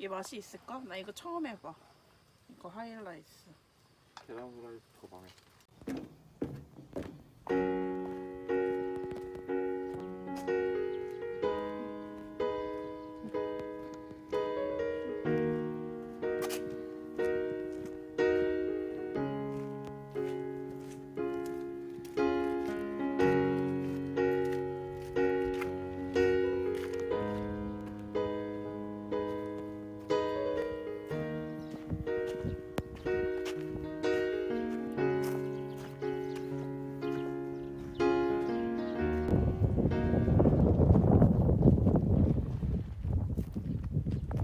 이게 맛이 있을까? 나 이거 처음 해봐. 이거 하이라이스. 계란 후라이 더 망해.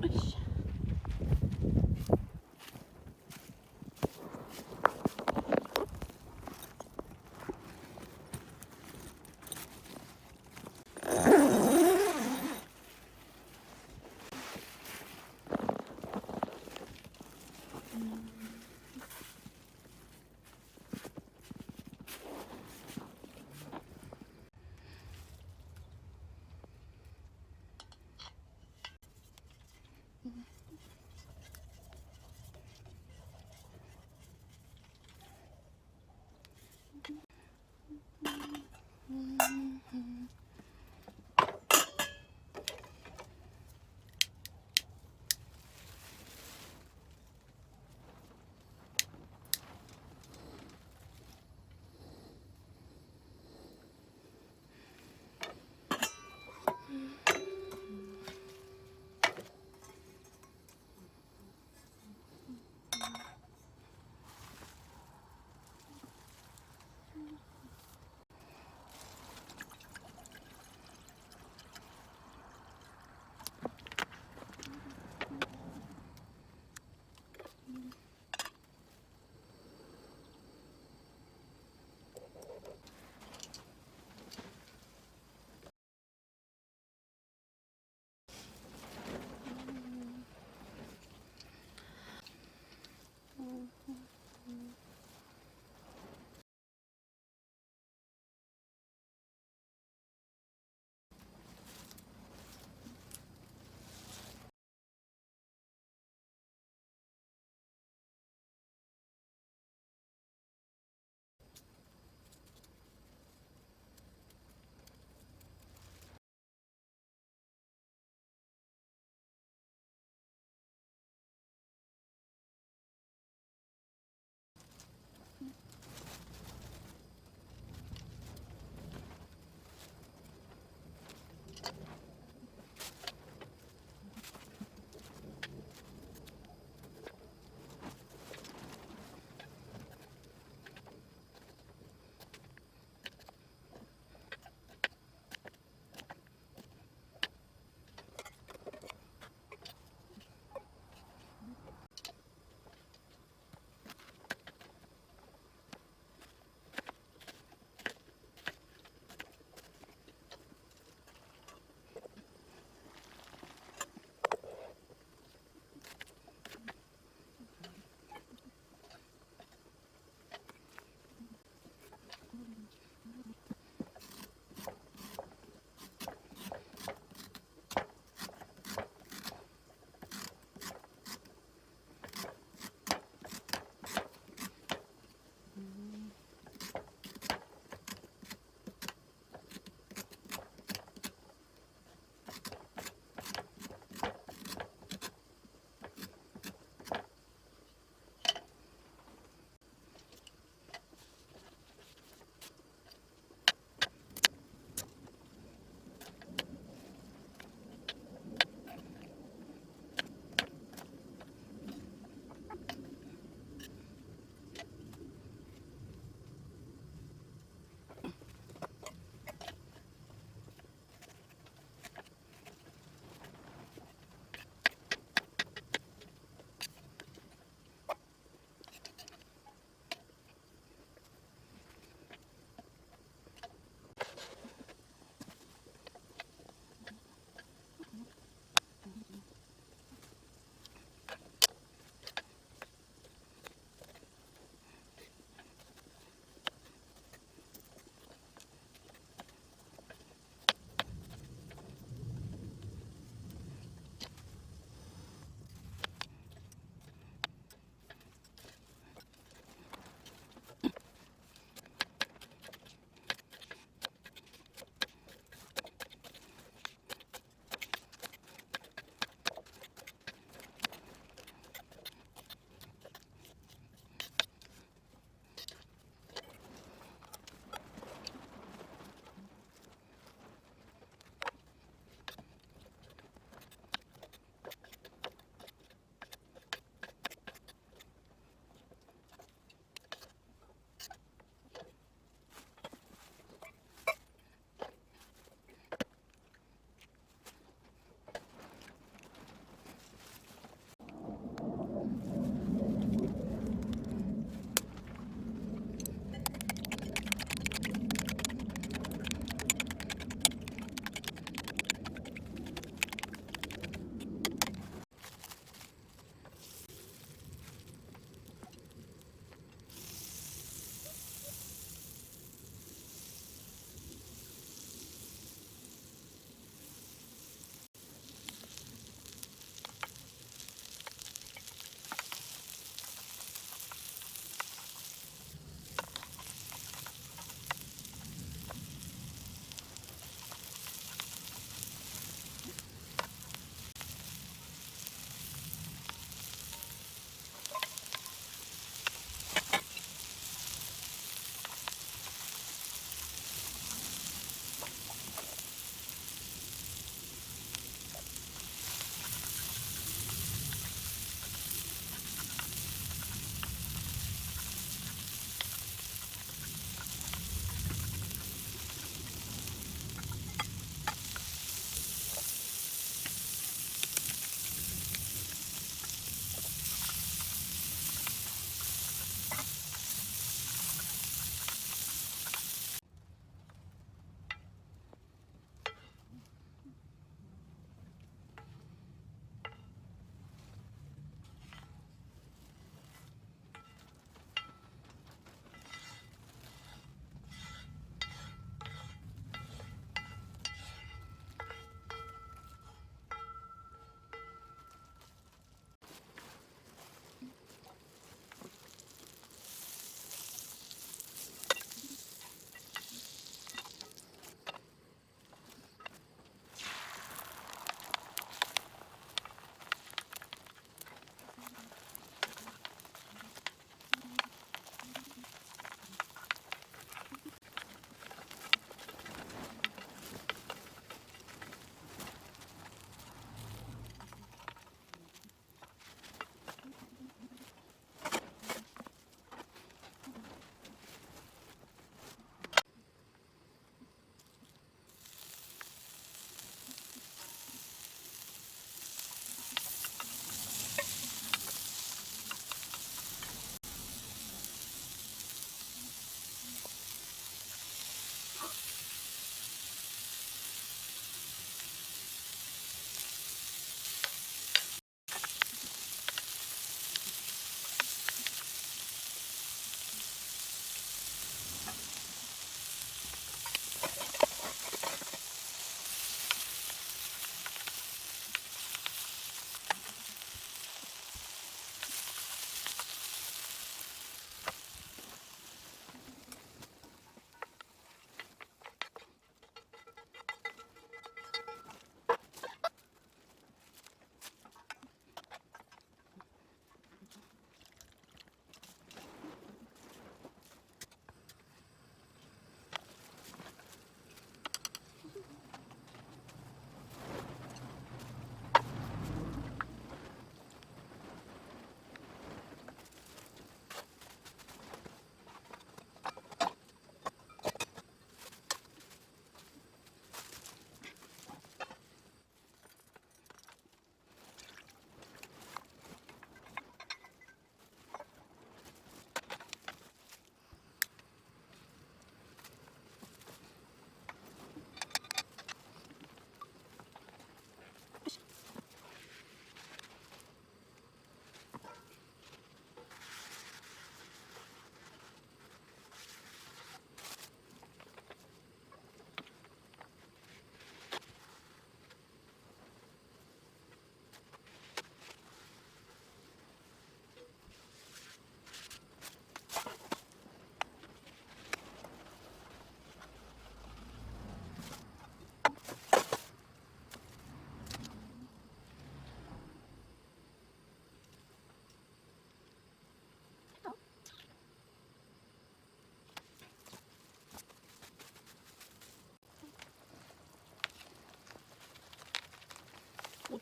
으쌰.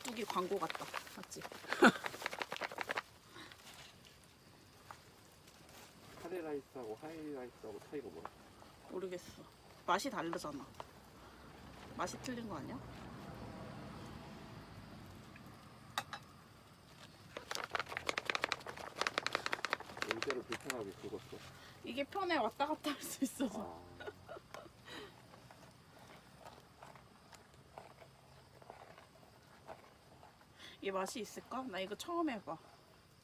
깍두기 광고 같다. 맞지? 카레라이스하고 하이라이스하고 차이가 뭐야? 모르겠어. 맛이 다르잖아. 맛이 틀린 거 아니야? 의자를 불편하게 긁었어. 이게 편해. 왔다 갔다 할 수 있어서. 아, 이게 맛이 있을까? 나 이거 처음 해봐.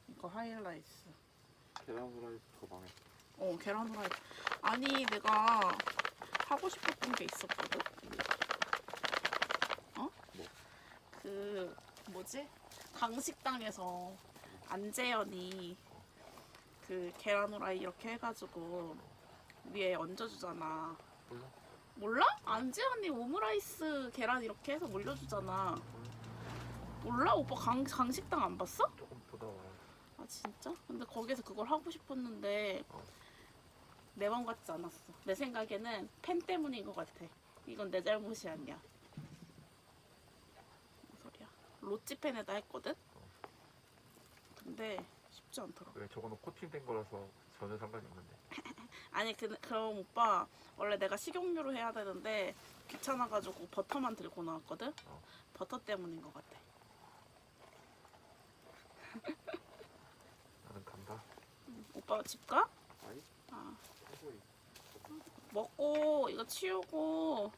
이거 하이라이스. 계란 후라이 더 망해. 계란 후라이. 아니, 내가 하고 싶었던 게 있었거든? 뭐? 그, 뭐지? 강식당에서 안재현이 그 계란 후라이 이렇게 해가지고 위에 얹어주잖아. 몰라? 몰라? 안재현이 오므라이스 계란 이렇게 해서 올려주잖아. 몰라? 오빠 강식당 안 봤어? 조금 보다 와. 아 진짜? 근데 거기서 그걸 하고 싶었는데 내 맘 같지 않았어. 내 생각에는 팬 때문인 것 같아. 이건 내 잘못이 아니야. 무슨 소리야? 로찌팬에다 했거든? 근데 쉽지 않더라. 왜 저거는 코팅된 거라서 전혀 상관이 없는데. 아니 그럼 오빠 원래 내가 식용유로 해야 되는데 귀찮아가지고 버터만 들고 나왔거든? 버터 때문인 것 같아. 나는 간다. 오빠 집 가? 아니? 아. 소소히. 먹고 이거 치우고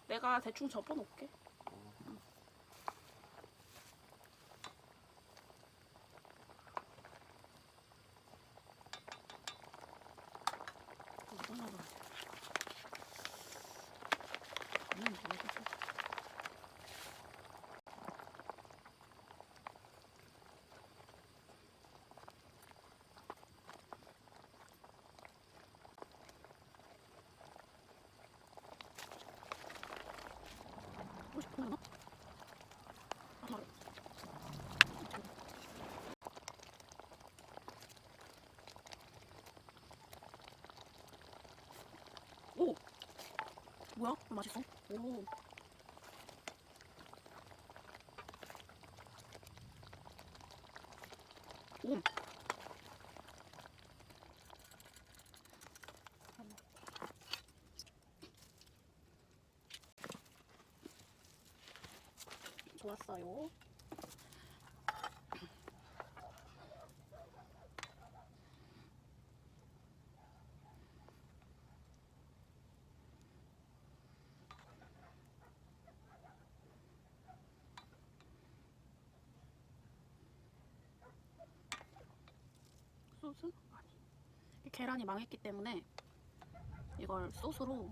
내가 대충 접어놓을게. 하고 싶은 거나? 오! 뭐야? 맛있어? 오. 오. 좋았어요. 소스? 아니. 계란이 망했기 때문에 이걸 소스로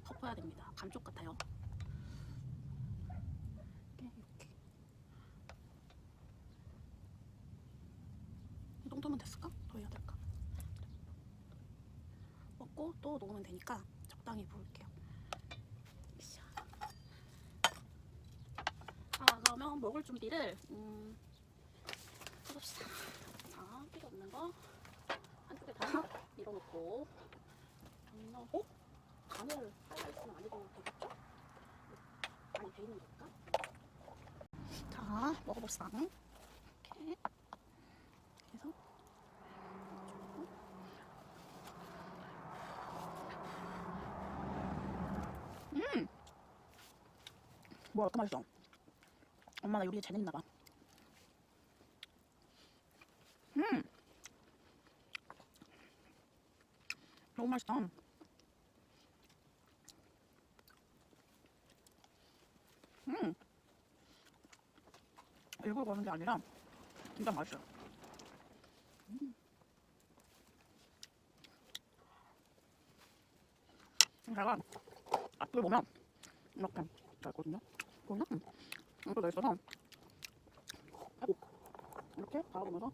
덮어야 됩니다. 감쪽 같아요. 이렇게. 이 정도면 됐을까? 더 해야 될까? 먹고 또 녹으면 되니까 적당히 부을게요. 그러면 먹을 준비를 해봅시다. 자, 필요 없는 거 한쪽에 다 밀어놓고 간을 하이라이스는 안 해도 되겠죠? 많이 돼 있는 거니까. 자, 먹어봅시다. 이렇게 해서 뭐야, 이렇게 맛있어. 엄마 나 요리에 재능 있나봐. 너무 맛있다. 일부러 그러는 게 아니라 진짜 맛있어요. 제가 앞을 보면 이렇게 있거든요. 보이나? 이렇게 돼 있어서 아이고 이렇게 바라보면서